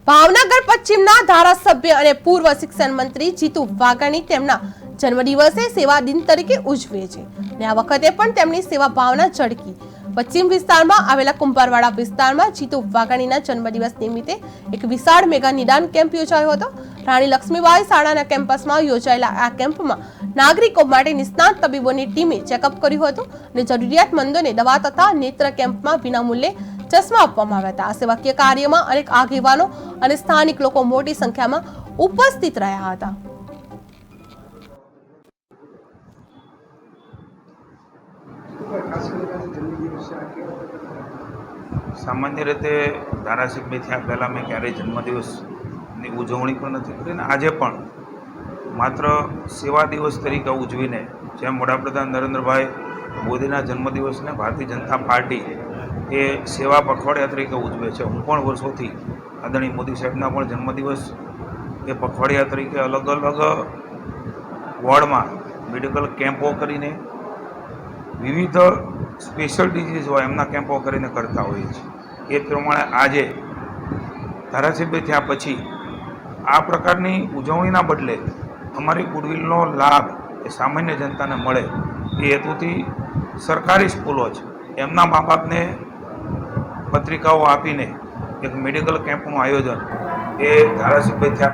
ભાવનગર પશ્ચિમના ધારાસભ્ય અને પૂર્વ શિક્ષણ મંત્રી જીતુ વાઘાણી તેમના જન્મદિવસે સેવા દિન તરીકે ઉજવે છે અને આ વખતે પણ તેમની સેવા ભાવના ઝળકી। પશ્ચિમ વિસ્તારમાં આવેલા કુંભારવાડા વિસ્તારમાં જીતુ વાઘાણીના જન્મદિવસ નિમિત્તે એક વિશાળ મેગા નિદાન કેમ્પ યોજાયો હતો। રાણી લક્ષ્મીબાઈ શાળાના કેમ્પસમાં યોજાયેલા આ કેમ્પમાં નાગરિકો માટે નિષ્ણાત તબીબોની ટીમે ચેકઅપ કર્યું હતું અને જરૂરિયાતમંદોને દવા તથા નેત્ર કેમ્પમાં વિનામૂલ્યે ચશ્મા આપવામાં આવ્યા હતા। આ સેવાકીય કાર્યમાં અનેક આગેવાનો અને સ્થાનિક લોકો મોટી સંખ્યામાં ઉપસ્થિત રહ્યા હતા। सामान्य रीते धारासभ्य थया पहला मैं क्यारे जन्मदिवसनी उजवणी पण नथी करी ने आजे पण मात्र सेवा दिवस तरीके उजवीने जेम वडाप्रधान नरेंद्रभाई मोदीना जन्मदिवसने भारतीय जनता पार्टी ए सेवा पखवाडिया तरीके उजवे छे। हूँ पण वर्षोथी आदरणीय मोदी साहेबना पण जन्मदिवस ए पखवाडिया तरीके अलग अलग वोर्डमां मेडिकल केम्पो करीने विविध स्पेशल डिजीज हो एमना केम्पो करीने करता होईए छीए। ए प्रमाणे आजे धारासभ्य थया पछी आ प्रकारनी उजवणीना बदले अमारी गुडविलनो लाभ ए सामान्य जनताने मळे ए हेतुथी सरकारी स्कूलो छे एमना माँ बापने पत्रिकाओ आपीने एक मेडिकल केम्पनुं आयोजन ए धारासभ्य थया